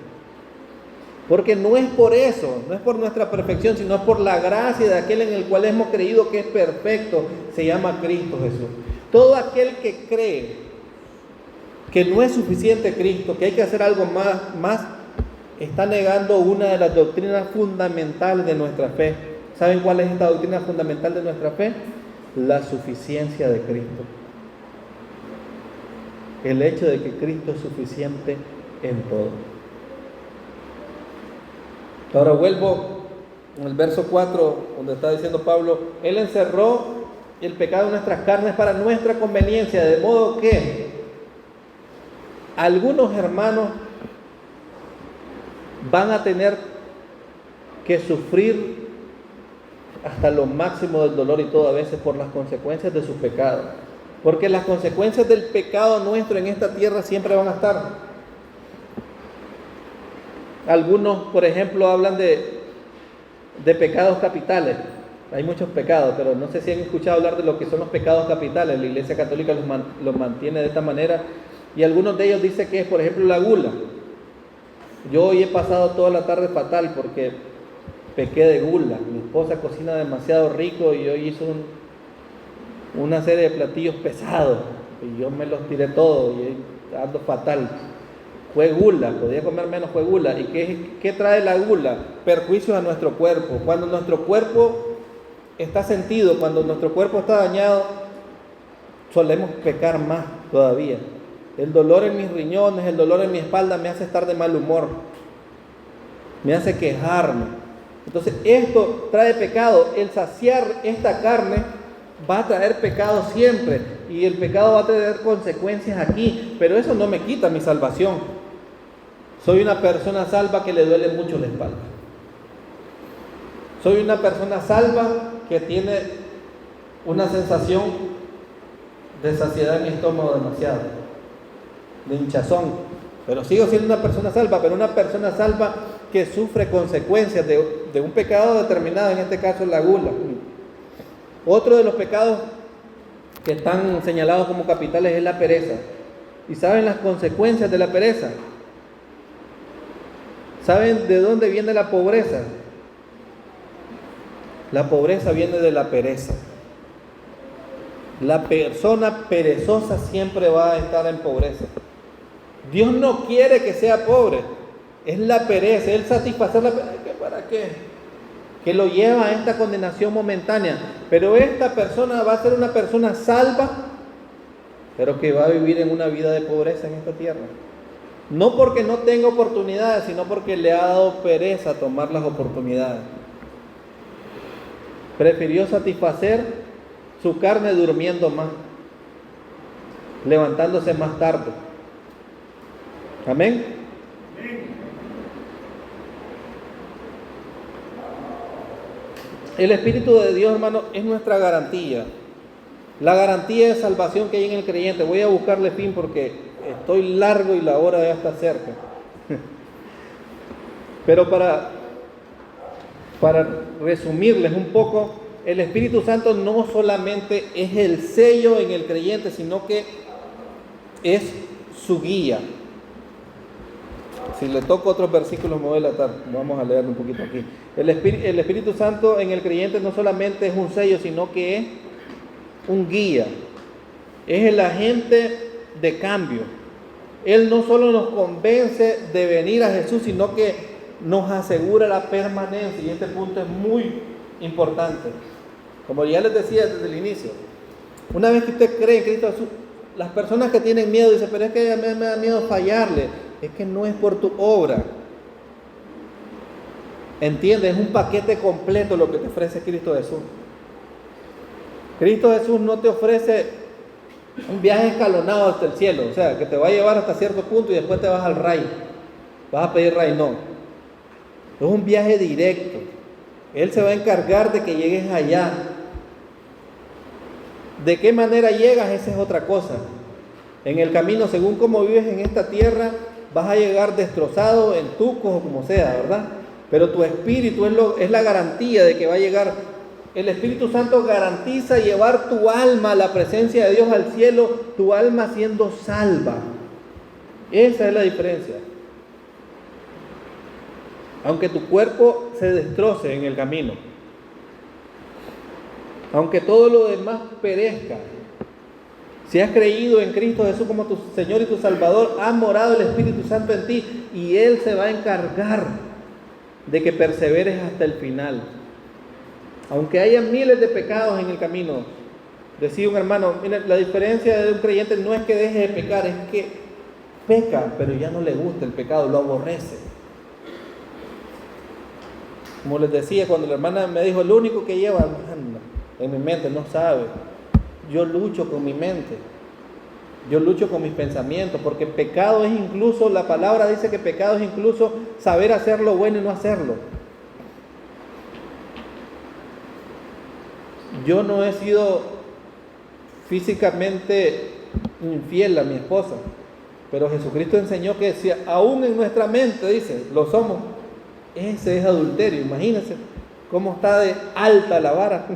Porque no es por eso, no es por nuestra perfección, sino es por la gracia de aquel en el cual hemos creído que es perfecto, se llama Cristo Jesús. Todo aquel que cree que no es suficiente Cristo, que hay que hacer algo más, está negando una de las doctrinas fundamentales de nuestra fe. ¿Saben cuál es esta doctrina fundamental de nuestra fe? La suficiencia de Cristo. El hecho de que Cristo es suficiente en todo. Ahora vuelvo en el verso 4, donde está diciendo Pablo, Él encerró el pecado en nuestras carnes para nuestra conveniencia, de modo que algunos hermanos van a tener que sufrir hasta lo máximo del dolor y todo a veces por las consecuencias de sus pecados. Porque las consecuencias del pecado nuestro en esta tierra siempre van a estar. Algunos, por ejemplo, hablan de pecados capitales. Hay muchos pecados, pero no sé si han escuchado hablar de lo que son los pecados capitales. La Iglesia Católica los mantiene de esta manera. Y algunos de ellos dicen que es, por ejemplo, la gula. Yo hoy he pasado toda la tarde fatal porque pequé de gula. Mi esposa cocina demasiado rico y hoy hizo una serie de platillos pesados y yo me los tiré todos y ando fatal. Fue gula, podía comer menos, fue gula. ¿Y qué trae la gula? Perjuicios a nuestro cuerpo. Cuando nuestro cuerpo está sentido, cuando nuestro cuerpo está dañado, solemos pecar más todavía. El dolor en mis riñones, el dolor en mi espalda me hace estar de mal humor, me hace quejarme. Entonces esto trae pecado. El saciar esta carne va a traer pecado siempre, y el pecado va a tener consecuencias aquí, pero eso no me quita mi salvación. Soy una persona salva que le duele mucho la espalda. Soy una persona salva que tiene una sensación de saciedad en mi estómago demasiado, de hinchazón, pero sigo siendo una persona salva, pero una persona salva que sufre consecuencias de un pecado determinado, en este caso la gula. Otro de los pecados que están señalados como capitales es la pereza. ¿Y saben las consecuencias de la pereza? ¿Saben de dónde viene la pobreza? La pobreza viene de la pereza. La persona perezosa siempre va a estar en pobreza. Dios no quiere que sea pobre, es la pereza, el satisfacer la pereza. ¿Para qué? Que lo lleva a esta condenación momentánea. Pero esta persona va a ser una persona salva, pero que va a vivir en una vida de pobreza en esta tierra. No porque no tenga oportunidades, sino porque le ha dado pereza tomar las oportunidades. Prefirió satisfacer su carne durmiendo más, levantándose más tarde. Amén. El Espíritu de Dios, hermano, es nuestra garantía. La garantía de salvación que hay en el creyente. Voy a buscarle fin porque estoy largo y la hora ya está cerca. Pero para resumirles un poco, el Espíritu Santo no solamente es el sello en el creyente, sino que es su guía. Si le toco otros versículos me voy a delatar. Vamos a leer un poquito aquí. El Espíritu Santo en el creyente no solamente es un sello, sino que es un guía. Es el agente de cambio. Él no solo nos convence de venir a Jesús, sino que nos asegura la permanencia. Y este punto es muy importante. Como ya les decía desde el inicio, una vez que usted cree en Cristo Jesús, las personas que tienen miedo dicen, pero es que me da miedo fallarle. Es que no es por tu obra. ¿Entiendes? Es un paquete completo lo que te ofrece Cristo Jesús. Cristo Jesús no te ofrece un viaje escalonado hasta el cielo, o sea, que te va a llevar hasta cierto punto y después te vas al ray. Vas a pedir ray, no. Es un viaje directo. Él se va a encargar de que llegues allá. ¿De qué manera llegas? Esa es otra cosa. En el camino, según cómo vives en esta tierra, vas a llegar destrozado, en tucos o como sea, ¿verdad? Pero tu espíritu es la garantía de que va a llegar. El Espíritu Santo garantiza llevar tu alma a la presencia de Dios, al cielo, tu alma siendo salva. Esa es la diferencia. Aunque tu cuerpo se destroce en el camino, aunque todo lo demás perezca, si has creído en Cristo Jesús como tu Señor y tu Salvador, ha morado el Espíritu Santo en ti y Él se va a encargar de que perseveres hasta el final. Aunque haya miles de pecados en el camino, decía un hermano, mira, la diferencia de un creyente no es que deje de pecar, es que peca, pero ya no le gusta el pecado, lo aborrece. Como les decía, cuando la hermana me dijo, el único que lleva en mi mente, no sabe. Yo lucho con mi mente, yo lucho con mis pensamientos, porque pecado es incluso, la palabra dice que pecado es incluso saber hacer lo bueno y no hacerlo. Yo no he sido físicamente infiel a mi esposa, pero Jesucristo enseñó que si aún en nuestra mente, dice, lo somos, ese es adulterio. Imagínense cómo está de alta la vara.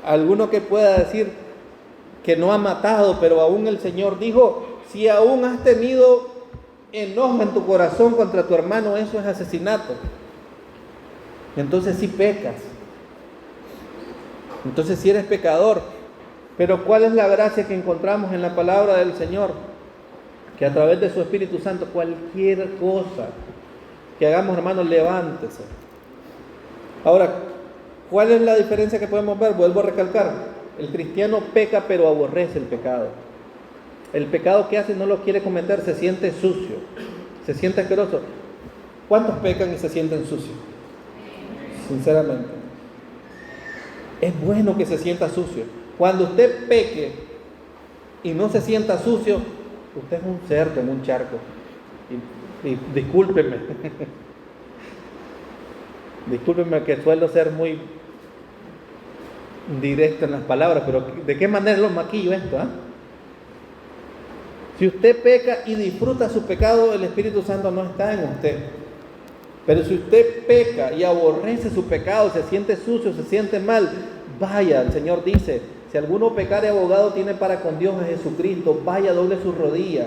Alguno que pueda decir que no ha matado, pero aún el Señor dijo, si aún has tenido enojo en tu corazón contra tu hermano, eso es asesinato. Entonces sí pecas. Entonces sí eres pecador. Pero ¿cuál es la gracia que encontramos en la palabra del Señor? Que a través de su Espíritu Santo, cualquier cosa que hagamos, hermanos, levántese. Ahora, ¿cuál es la diferencia que podemos ver? Vuelvo a recalcar. El cristiano peca pero aborrece el pecado. El pecado que hace no lo quiere cometer, se siente sucio, se siente asqueroso. ¿Cuántos pecan y se sienten sucios? Sinceramente. Es bueno que se sienta sucio. Cuando usted peque y no se sienta sucio, usted es un cerdo en un charco. Y discúlpeme. Discúlpeme que suelo ser muy directo en las palabras, pero ¿de qué manera lo maquillo esto? Si usted peca y disfruta su pecado, el Espíritu Santo no está en usted. Pero si usted peca y aborrece su pecado, se siente sucio, se siente mal, vaya, el Señor dice, si alguno pecare, abogado tiene para con Dios a Jesucristo, vaya, doble sus rodillas.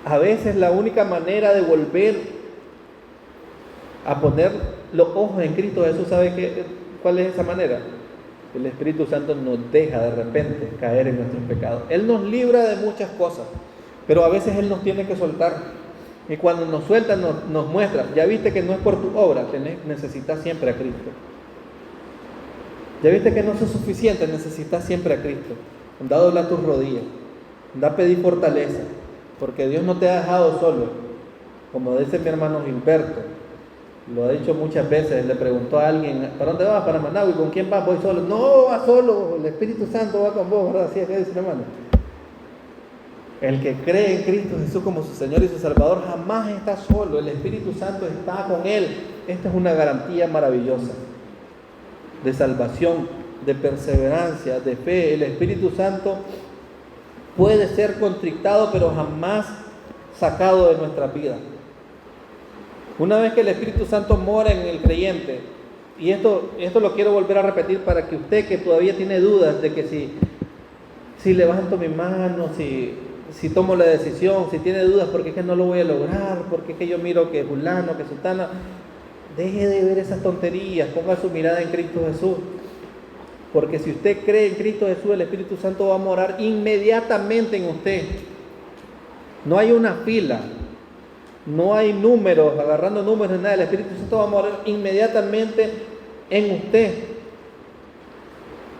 A veces la única manera de volver a poner los ojos en Cristo Jesús, ¿sabe cuál es esa manera? El Espíritu Santo nos deja de repente caer en nuestros pecados. Él nos libra de muchas cosas, pero a veces Él nos tiene que soltar. Y cuando nos suelta, nos muestra, ya viste que no es por tu obra, necesitas siempre a Cristo. Ya viste que no es suficiente, necesitas siempre a Cristo. Anda a doblar tus rodillas, anda a pedir fortaleza, porque Dios no te ha dejado solo. Como dice mi hermano Gilberto, lo ha dicho muchas veces, le preguntó a alguien, ¿para dónde vas? Para Managua. ¿Y con quién vas? Voy solo. No, va solo, el Espíritu Santo va con vos, ¿verdad? Así es que dice mi hermano. El que cree en Cristo Jesús como su Señor y su Salvador jamás está solo, el Espíritu Santo está con él. Esta es una garantía maravillosa de salvación, de perseverancia, de fe. El Espíritu Santo puede ser contrictado, pero jamás sacado de nuestra vida. Una vez que el Espíritu Santo mora en el creyente, y esto lo quiero volver a repetir para que usted que todavía tiene dudas de que si levanto mi mano, si tomo la decisión, si tiene dudas porque es que no lo voy a lograr, porque es que yo miro que fulano, que sultana, deje de ver esas tonterías, ponga su mirada en Cristo Jesús. Porque si usted cree en Cristo Jesús, el Espíritu Santo va a morar inmediatamente en usted. No hay una fila, no hay números, agarrando números, nada. El Espíritu Santo va a morar inmediatamente en usted.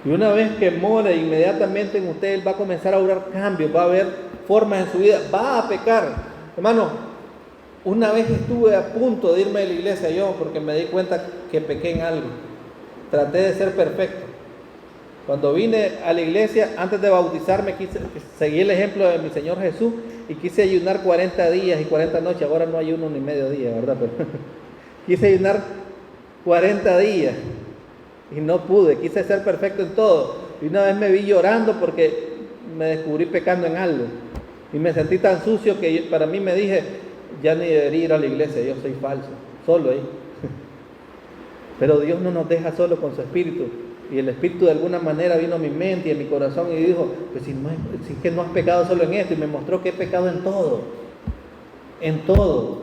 Y una vez que more inmediatamente en usted, Él va a comenzar a obrar cambios, va a haber formas en su vida, va a pecar. Hermano, una vez estuve a punto de irme de la iglesia yo, porque me di cuenta que pequé en algo. Traté de ser perfecto. Cuando vine a la iglesia, antes de bautizarme, seguí el ejemplo de mi Señor Jesús y quise ayunar 40 días y 40 noches. Ahora no ayuno ni medio día, ¿verdad? Pero quise ayunar 40 días y no pude. Quise ser perfecto en todo. Y una vez me vi llorando porque me descubrí pecando en algo. Y me sentí tan sucio que para mí me dije, ya ni debería ir a la iglesia, yo soy falso, solo ahí. Pero Dios no nos deja solo con su Espíritu. Y el Espíritu de alguna manera vino a mi mente y a mi corazón y dijo, pues si es que no has pecado solo en esto, y me mostró que he pecado en todo. En todo.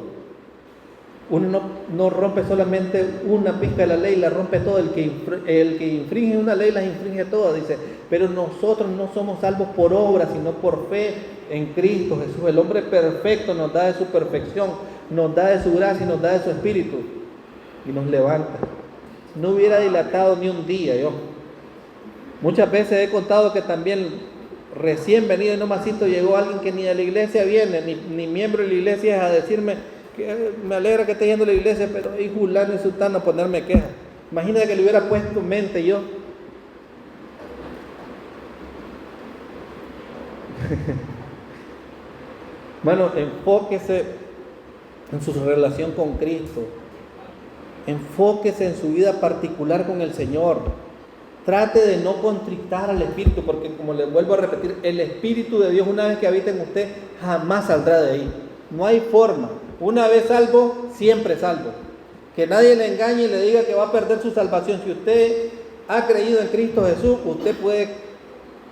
Uno no rompe solamente una pizca de la ley, la rompe todo. El que infringe una ley las infringe todas, dice. Pero nosotros no somos salvos por obra, sino por fe en Cristo Jesús. El hombre perfecto nos da de su perfección, nos da de su gracia y nos da de su Espíritu. Y nos levanta. No hubiera dilatado ni un día yo. Muchas veces he contado que también recién venido y nomasito llegó alguien que ni de la iglesia viene, ni miembro de la iglesia es a decirme que me alegra que esté yendo a la iglesia, pero ahí fulano y sultano a ponerme queja. Imagínate que le hubiera puesto en mente yo. Bueno, enfóquese en su relación con Cristo. Enfóquese en su vida particular con el Señor. Trate de no contrictar al Espíritu, porque como les vuelvo a repetir, el Espíritu de Dios una vez que habita en usted, jamás saldrá de ahí. No hay forma. Una vez salvo, siempre salvo. Que nadie le engañe y le diga que va a perder su salvación. Si usted ha creído en Cristo Jesús, usted puede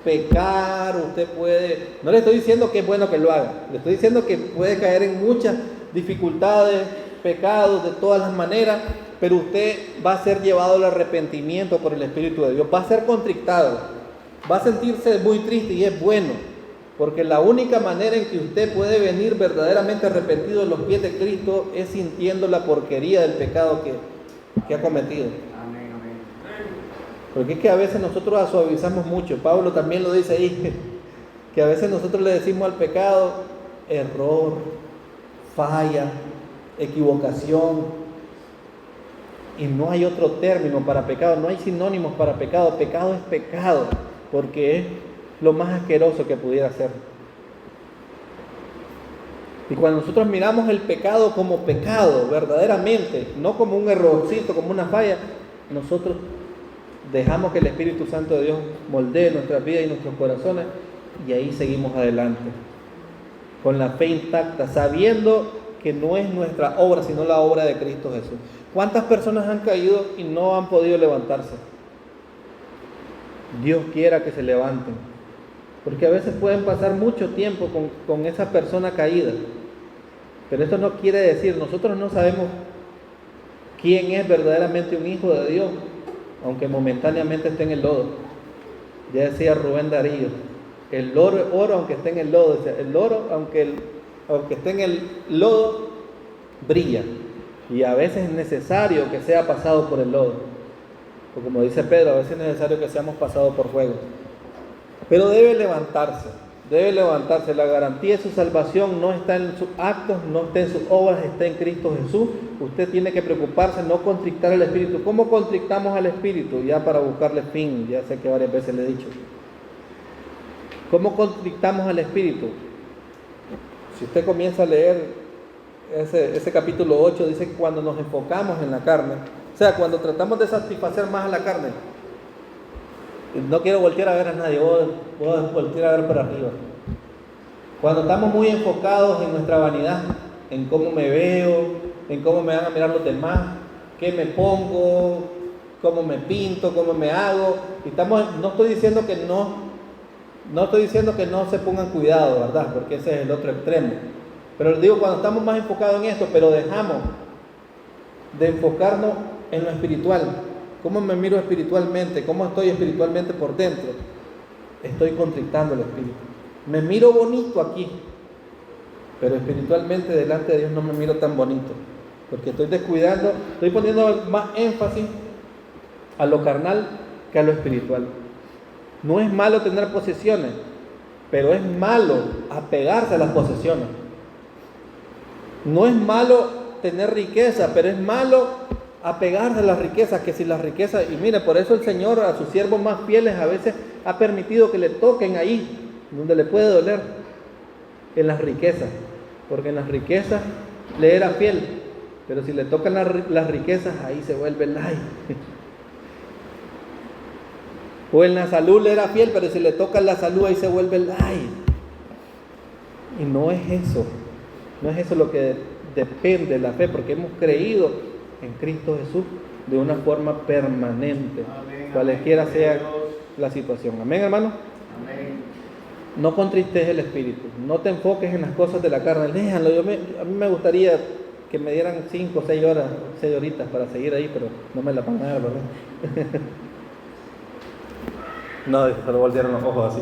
pecar, usted puede, no le estoy diciendo que es bueno que lo haga, le estoy diciendo que puede caer en muchas dificultades, pecados de todas las maneras, pero usted va a ser llevado al arrepentimiento por el Espíritu de Dios, va a ser contrictado, va a sentirse muy triste y es bueno, porque la única manera en que usted puede venir verdaderamente arrepentido a los pies de Cristo es sintiendo la porquería del pecado que ha cometido. Amén, amén. Porque es que a veces nosotros suavizamos mucho. Pablo también lo dice ahí, que a veces nosotros le decimos al pecado error, falla, equivocación. Y no hay otro término para pecado, no hay sinónimos para pecado. Pecado es pecado, porque es lo más asqueroso que pudiera ser. Y cuando nosotros miramos el pecado como pecado, verdaderamente, no como un errorcito, como una falla, nosotros dejamos que el Espíritu Santo de Dios moldee nuestras vidas y nuestros corazones, y ahí seguimos adelante, con la fe intacta, sabiendo que no es nuestra obra, sino la obra de Cristo Jesús. ¿Cuántas personas han caído y no han podido levantarse? Dios quiera que se levanten, porque a veces pueden pasar mucho tiempo con esa persona caída, pero esto no quiere decir, nosotros no sabemos quién es verdaderamente un hijo de Dios, aunque momentáneamente esté en el lodo. Ya decía Rubén Darío, el oro aunque esté en el lodo, el oro aunque esté en el lodo brilla, y a veces es necesario que sea pasado por el lodo, o como dice Pedro, a veces es necesario que seamos pasados por fuego, pero debe levantarse. La garantía de su salvación no está en sus actos, no está en sus obras, está en Cristo Jesús. Usted tiene que preocuparse, no contrictar al Espíritu. ¿Cómo contrictamos al Espíritu? Ya para buscarle fin, ya sé que varias veces le he dicho. ¿Cómo contrictamos al Espíritu? Si usted comienza a leer ese capítulo 8, dice que cuando nos enfocamos en la carne, o sea, cuando tratamos de satisfacer más a la carne, no quiero voltear a ver a nadie, voy a voltear a ver para arriba. Cuando estamos muy enfocados en nuestra vanidad, en cómo me veo, en cómo me van a mirar los demás, qué me pongo, cómo me pinto, cómo me hago, no estoy diciendo que no se pongan cuidado, ¿verdad? Porque ese es el otro extremo. Pero les digo, cuando estamos más enfocados en esto, pero dejamos de enfocarnos en lo espiritual, ¿cómo me miro espiritualmente? ¿Cómo estoy espiritualmente por dentro? Estoy contrictando el espíritu. Me miro bonito aquí, pero espiritualmente delante de Dios no me miro tan bonito, porque estoy descuidando, estoy poniendo más énfasis a lo carnal que a lo espiritual. No es malo tener posesiones, pero es malo apegarse a las posesiones. No es malo tener riqueza, pero es malo apegarse a las riquezas, que si las riquezas, y mire, por eso el Señor a sus siervos más fieles a veces ha permitido que le toquen ahí, donde le puede doler, en las riquezas, porque en las riquezas le era fiel, pero si le tocan las riquezas, ahí se vuelve el ay. O en la salud le era fiel, pero si le tocan la salud, ahí se vuelve el ay. Y no es eso lo que depende de la fe, porque hemos creído en Cristo Jesús de una forma permanente, cualquiera sea la situación. Amén, hermano. Amén. No contristes el espíritu, no te enfoques en las cosas de la carne, déjalo. A mí me gustaría que me dieran 5 o 6 horas, 6 horitas para seguir ahí, pero no me la van a dar, ¿verdad? No, se lo voltearon los ojos así.